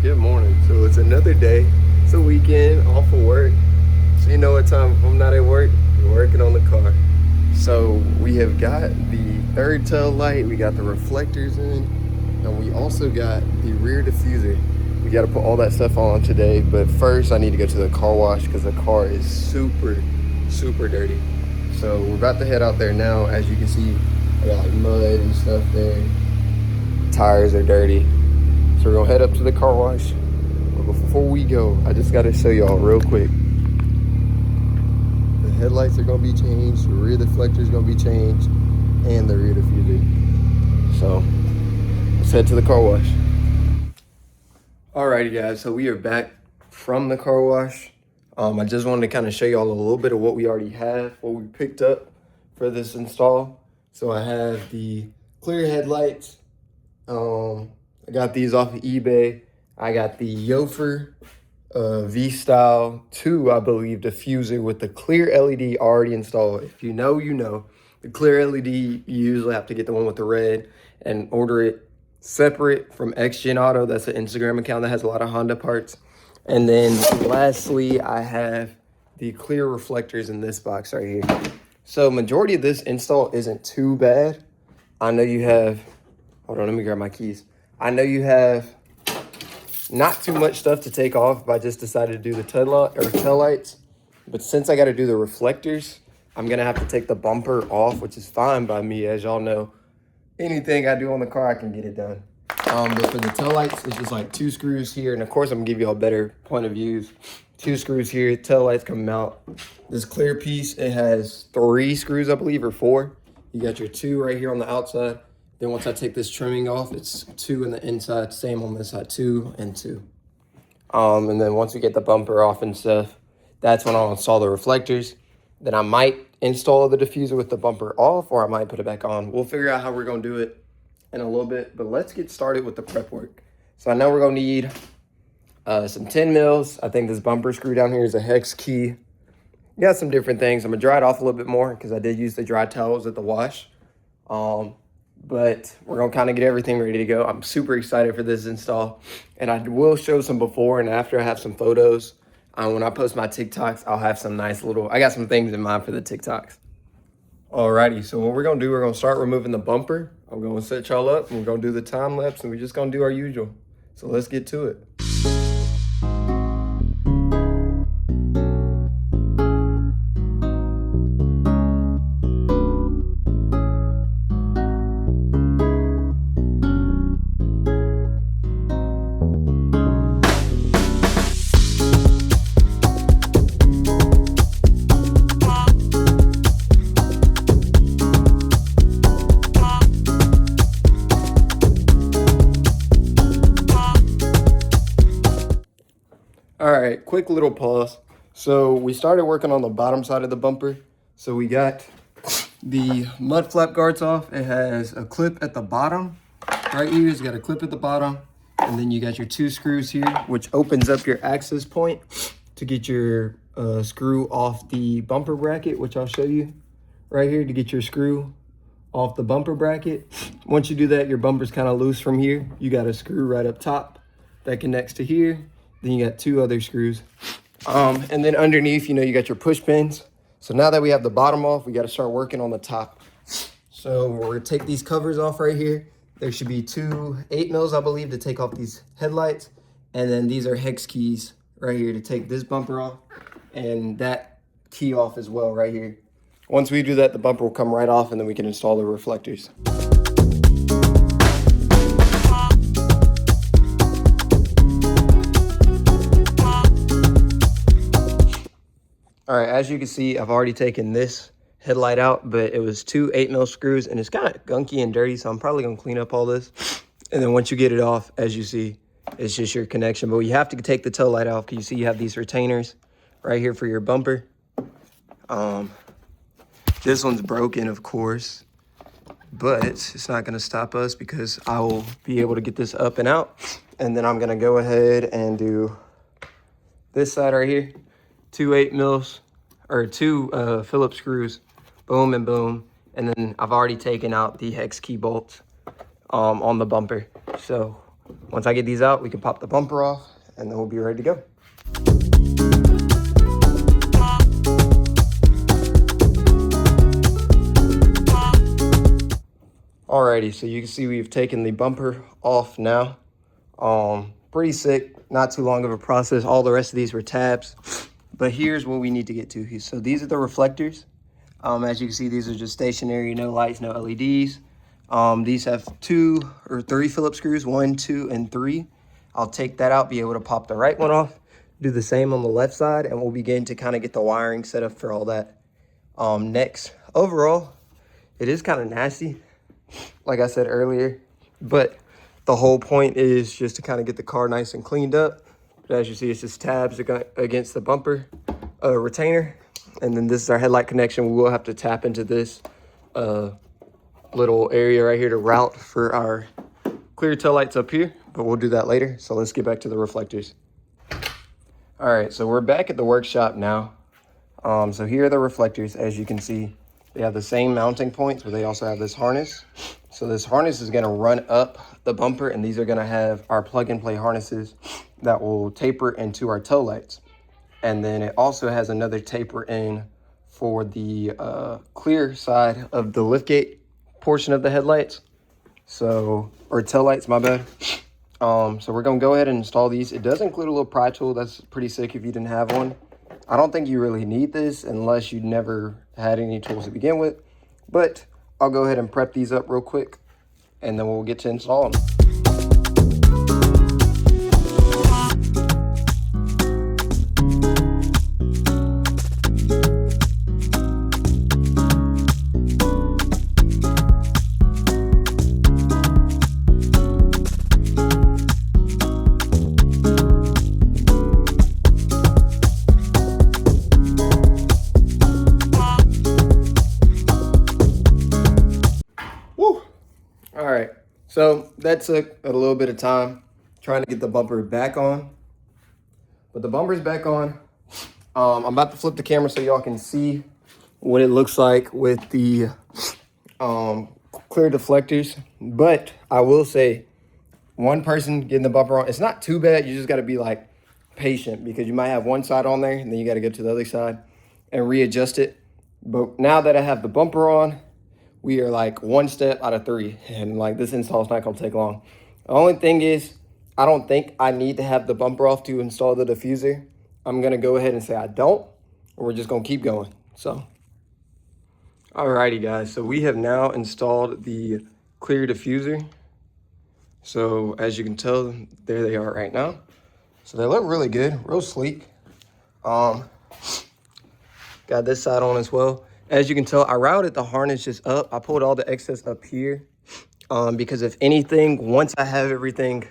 Good morning. So it's another day. It's a weekend, off of work. So you know what time if I'm not at work, we're working on the car. So we have got the third tail light, we got the reflectors in, and we also got the rear diffuser. We got to put all that stuff on today, but first I need to go to the car wash because the car is super dirty. So we're about to head out there now. As you can see, I got like mud and stuff there. Tires are dirty. So we're gonna head up to the car wash. But before we go, I just gotta show y'all real quick. The headlights are gonna be changed, the rear deflector is gonna be changed, and the rear diffuser. So let's head to the car wash. Alrighty guys, so we are back from the car wash. I just wanted to kind of show y'all a little bit of what we already have, what we picked up for this install. So I have the clear headlights. I got these off of eBay. I got the Yofer V2, I believe, diffuser with the clear LED already installed. If you know, you know. The clear LED, you usually have to get the one with the red and order it separate from XGen Auto. That's an Instagram account that has a lot of Honda parts. And then lastly, I have the clear reflectors in this box right here. So majority of this install isn't too bad. I know you have, hold on, let me grab my keys. I know you have not too much stuff to take off, but I just decided to do the tail lights. But since I got to do the reflectors, I'm going to have to take the bumper off, which is fine by me. As y'all know, anything I do on the car, I can get it done. But for the tail lights, it's just like 2 screws here. And of course, I'm going to give you all better point of views. 2 screws here, tail lights come out. This clear piece, it has 3 screws, I believe, or 4. You got your 2 right here on the outside. Then once I take this trimming off, it's 2 in the inside, same on this side, 2 and 2. And then once we get the bumper off and stuff, that's when I'll install the reflectors. Then I might install the diffuser with the bumper off, or I might put it back on. We'll figure out how we're gonna do it in a little bit, but let's get started with the prep work. So I know we're gonna need some 10 mils. I think this bumper screw down here is a hex key. You got some different things. I'm gonna dry it off a little bit more because I did use the dry towels at the wash. But we're gonna kind of get everything ready to go. I'm super excited for this install, and I will show some before and after. I have some photos. When I post my TikToks, I'll have some nice little, I got some things in mind for the TikToks. Alrighty, so what we're gonna do, we're gonna start removing the bumper. I'm gonna set y'all up, and we're gonna do the time lapse, and we're just gonna do our usual. So let's get to it. All right, quick little pause. So we started working on the bottom side of the bumper. So we got the mud flap guards off. It has a clip at the bottom. Right here, it's got a clip at the bottom. And then you got your 2 screws here, which opens up your access point to get your screw off the bumper bracket, which I'll show you right here to get your screw off the bumper bracket. Once you do that, your bumper's kind of loose from here. You got a screw right up top that connects to here. Then you got 2 other screws. And then underneath, you know, you got your push pins. So now that we have the bottom off, we got to start working on the top. So we're going to take these covers off right here. There should be 2 8 mils, I believe, to take off these headlights. And then these are hex keys right here to take this bumper off and that key off as well right here. Once we do that, the bumper will come right off, and then we can install the reflectors. All right, as you can see, I've already taken this headlight out, but it was 2 8 mil screws, and it's kind of gunky and dirty, so I'm probably gonna clean up all this. And then once you get it off, as you see, it's just your connection. But you have to take the tail light off, because you see you have these retainers right here for your bumper. This one's broken, of course, but it's not gonna stop us because I will be able to get this up and out. And then I'm gonna go ahead and do this side right here. 2 8 mils or 2 Phillips screws, boom and boom. And then I've already taken out the hex key bolts on the bumper. So Once I get these out, we can pop the bumper off and then we'll be ready to go. Alrighty, so you can see we've taken the bumper off now. Pretty sick, not too long of a process. All the rest of these were tabs, but here's what we need to get to. So these are the reflectors. As you can see, these are just stationary, no lights, no LEDs. These have 2 or 3 Phillips screws, 1, 2, and 3. I'll take that out, be able to pop the right one off, do the same on the left side, and we'll begin to kind of get the wiring set up for all that. Next, overall, it is kind of nasty, like I said earlier, but the whole point is just to kind of get the car nice and cleaned up. But as you see, it's just tabs against the bumper retainer. And then this is our headlight connection. We will have to tap into this little area right here to route for our clear tail lights up here, but we'll do that later. So let's get back to the reflectors. All right, so we're back at the workshop now. So here are the reflectors. As you can see, they have the same mounting points, but they also have this harness. So this harness is gonna run up the bumper, and these are gonna have our plug and play harnesses that will taper into our tail lights. And then it also has another taper in for the clear side of the liftgate portion of the headlights. So, or tail lights, my bad. So we're gonna go ahead and install these. It does include a little pry tool. That's pretty sick if you didn't have one. I don't think you really need this unless you never had any tools to begin with, but I'll go ahead and prep these up real quick and then we'll get to install them. So that took a little bit of time trying to get the bumper back on, but the bumper's back on. I'm about to flip the camera so y'all can see what it looks like with the clear deflectors. But I will say, one person getting the bumper on, it's not too bad. You just got to be like patient because you might have one side on there and then you got to go to the other side and readjust it. But now that I have the bumper on, we are like 1 step out of 3, and like this install is not gonna take long. The only thing is, I don't think I need to have the bumper off to install the diffuser. I'm gonna go ahead and say I don't, or we're just gonna keep going. So, alrighty guys, so we have now installed the clear diffuser. So as you can tell, there they are right now. So they look really good, real sleek. Got this side on as well. As you can tell, I routed the harness just up. I pulled all the excess up here because if anything, once I have everything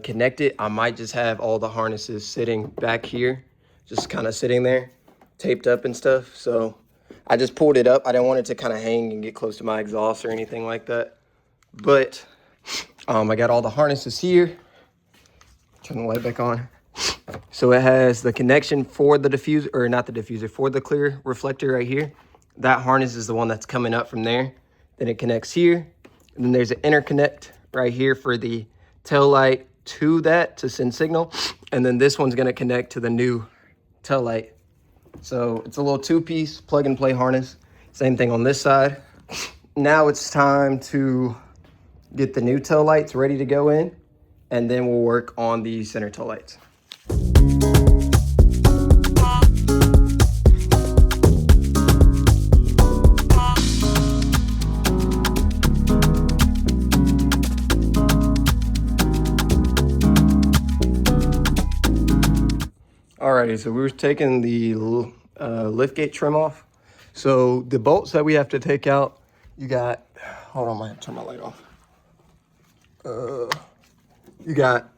connected, I might just have all the harnesses sitting back here, just kind of sitting there, taped up and stuff. So I just pulled it up. I didn't want it to kind of hang and get close to my exhaust or anything like that. But I got all the harnesses here. Turn the light back on. So it has the connection for the diffuser, or not the diffuser, for the clear reflector right here. That harness is the one that's coming up from there. Then it connects here. And then there's an interconnect right here for the tail light to that to send signal. And then this one's gonna connect to the new tail light. So it's a little 2-piece plug and play harness. Same thing on this side. Now it's time to get the new tail lights ready to go in. And then we'll work on the center tail lights. Alrighty, so we were taking the liftgate trim off. So the bolts that we have to take out, you got, hold on, I have to turn my light off. You got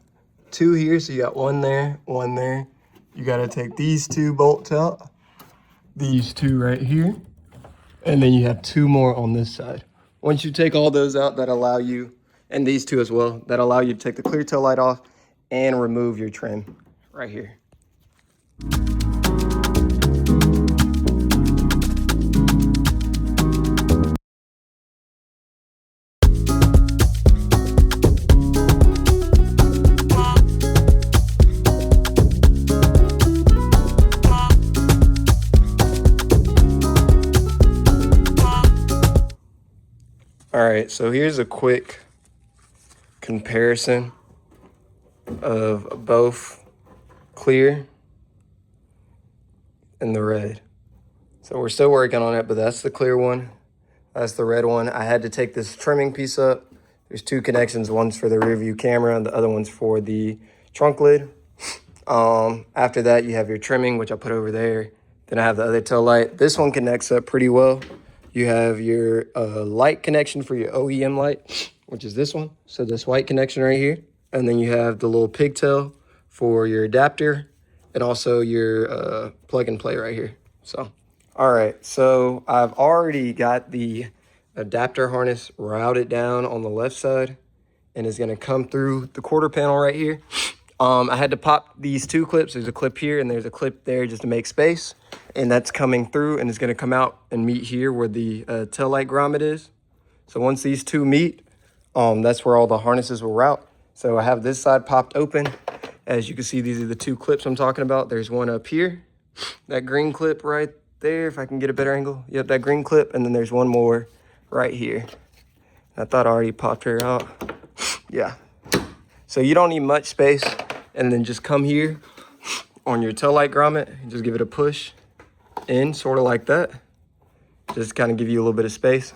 2 here, so you got 1 there, 1 there. You gotta take these 2 bolts out, these 2 right here, and then you have 2 more on this side. Once you take all those out, that allow you, and these 2 as well, that allow you to take the clear tail light off and remove your trim right here. right, so here's a quick comparison of both clear and the red. So we're still working on it, but that's the clear one. That's the red one. I had to take this trimming piece up. There's two connections. One's for the rear view camera and the other one's for the trunk lid. After that, you have your trimming, which I put over there. Then I have the other tail light. This one connects up pretty well. You have your light connection for your OEM light, which is this one. So this white connection right here. And then you have the little pigtail for your adapter and also your plug and play right here. So, all right. So I've already got the adapter harness routed down on the left side and it's gonna come through the quarter panel right here. I had to pop these two clips. There's a clip here and there's a clip there just to make space. And that's coming through and it's gonna come out and meet here where the tail light grommet is. So once these two meet, that's where all the harnesses will route. So I have this side popped open. As you can see, these are the two clips I'm talking about. There's one up here, that green clip right there, if I can get a better angle. Yep, that green clip. And then there's one more right here. I thought I already popped her out. Yeah. So you don't need much space. And then just come here on your tail light grommet and just give it a push in, sort of like that. Just kind of give you a little bit of space.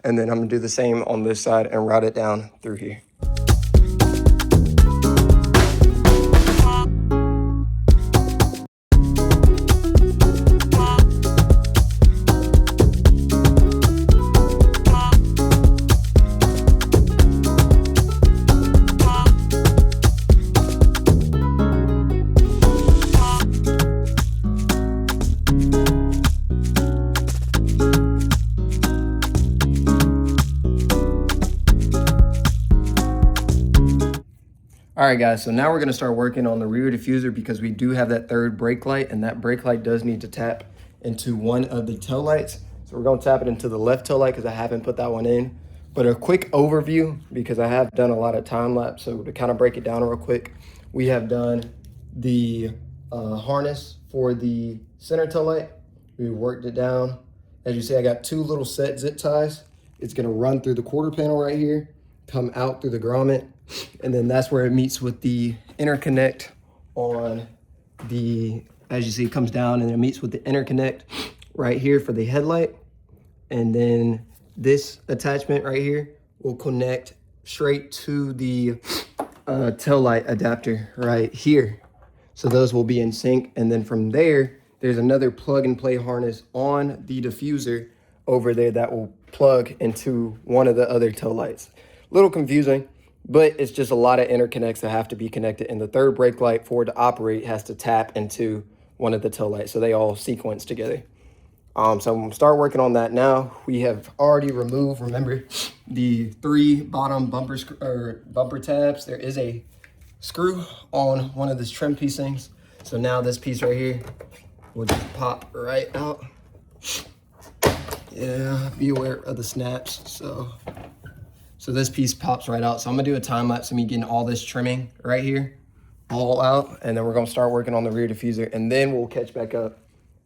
And then I'm gonna do the same on this side and route it down through here. All right, guys, so now we're gonna start working on the rear diffuser because we do have that third brake light and that brake light does need to tap into one of the tail lights. So we're gonna tap it into the left tail light because I haven't put that one in. But a quick overview, because I have done a lot of time lapse, so to kind of break it down real quick, we have done the harness for the center tail light. We worked it down. As you see, I got two little set zip ties. It's gonna run through the quarter panel right here, come out through the grommet, and then that's where it meets with the interconnect on the, as you see, it comes down and it meets with the interconnect right here for the headlight. And then this attachment right here will connect straight to the tail light adapter right here. So those will be in sync. And then from there, there's another plug and play harness on the diffuser over there that will plug into one of the other tail lights. A little confusing, but it's just a lot of interconnects that have to be connected. And the third brake light for it to operate has to tap into one of the tail lights. So they all sequence together. So I'm gonna start working on that now. We have already removed, remember, the three bottom bumper tabs. There is a screw on one of these trim piece things. So now this piece right here will just pop right out. Yeah, be aware of the snaps. So this piece pops right out. So I'm gonna do a time lapse of me getting all this trimming right here, all out, and then we're gonna start working on the rear diffuser, and then we'll catch back up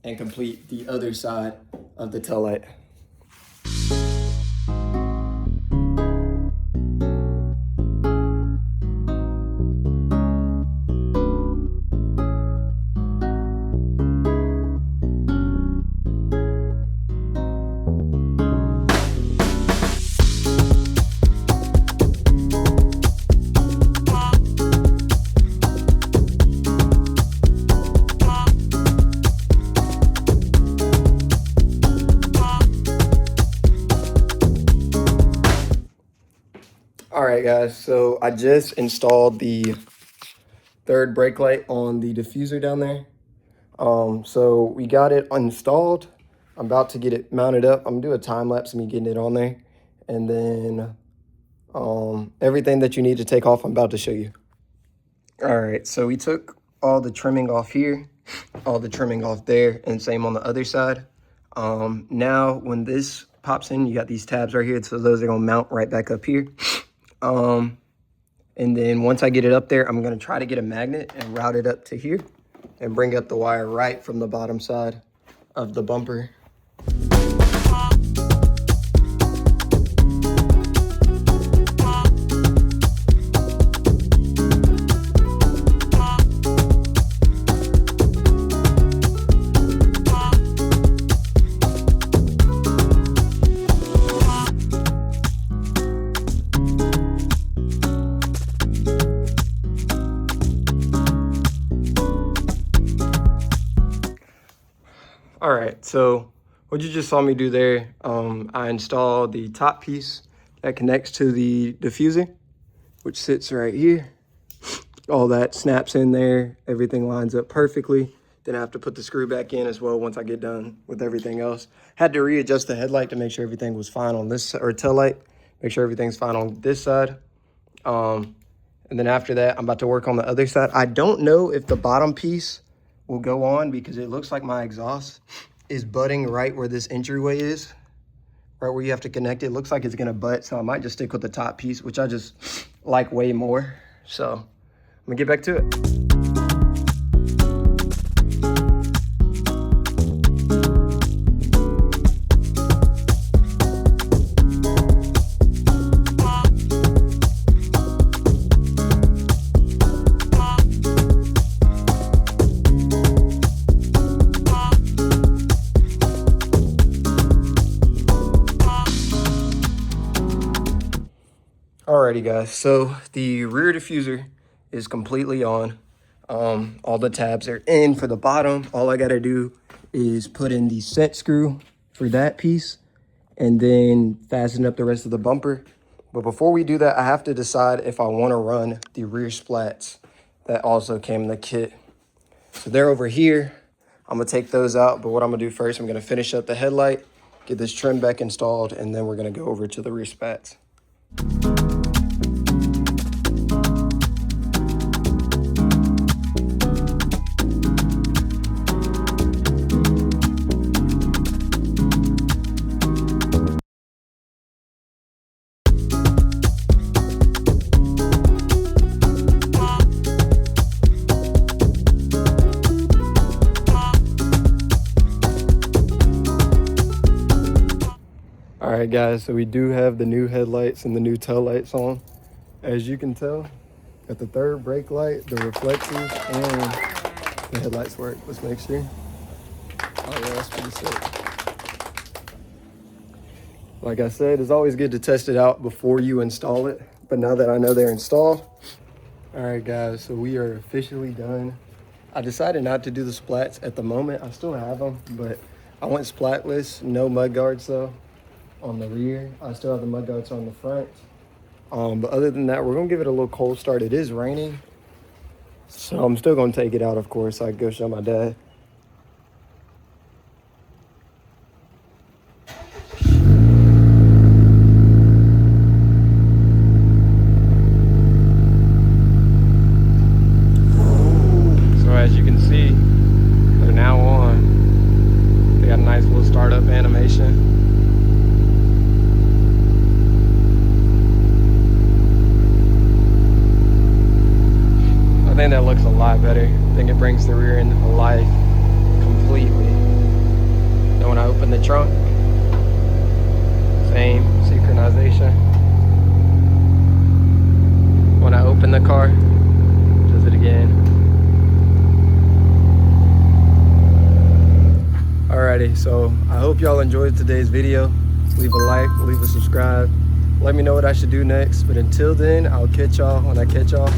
and complete the other side of the tail light. All right, guys, so I just installed the third brake light on the diffuser down there. So we got it installed. I'm about to get it mounted up. I'm gonna do a time lapse of me getting it on there. And then everything that you need to take off, I'm about to show you. All right, so we took all the trimming off here, all the trimming off there, and same on the other side. Now, when this pops in, you got these tabs right here, so those are gonna mount right back up here. And then once I get it up there, I'm gonna try to get a magnet and route it up to here and bring up the wire right from the bottom side of the bumper. All right, so what you just saw me do there, I installed the top piece that connects to the diffuser, which sits right here. All that snaps in there, everything lines up perfectly. Then I have to put the screw back in as well once I get done with everything else. Had to readjust the headlight to make sure everything was fine on this, or tail light, make sure everything's fine on this side. And then after that, I'm about to work on the other side. I don't know if the bottom piece will go on because it looks like my exhaust is butting right where this entryway is, right where you have to connect it. It looks like it's gonna butt, so I might just stick with the top piece, which I just like way more. So I'm gonna get back to it. Alrighty guys, so the rear diffuser is completely on. All the tabs are in for the bottom. All I gotta do is put in the set screw for that piece and then fasten up the rest of the bumper. But before we do that, I have to decide if I wanna run the rear splats that also came in the kit. So they're over here. I'm gonna take those out, but what I'm gonna do first, I'm gonna finish up the headlight, get this trim back installed, and then we're gonna go over to the rear spats. All right guys, so we do have the new headlights and the new tail lights on. As you can tell, got the third brake light, the reflectors, and the headlights work. Let's make sure. Oh yeah, that's pretty sick. Like I said, it's always good to test it out before you install it. But now that I know they're installed, all right guys, so we are officially done. I decided not to do the splats at the moment. I still have them, but I went splatless, no mud guards though. On the rear, I still have the mud guards on the front. But other than that, we're gonna give it a little cold start. It is raining, so I'm still gonna take it out, of course, so I can go show my dad. So as you can see, they're now on. They got a nice little startup animation. I think that looks a lot better. I think it brings the rear end to life completely. Then when I open the trunk, same synchronization. When I open the car, does it again. Alrighty, so I hope y'all enjoyed today's video. Leave a like, leave a subscribe. Let me know what I should do next. But until then, I'll catch y'all when I catch y'all.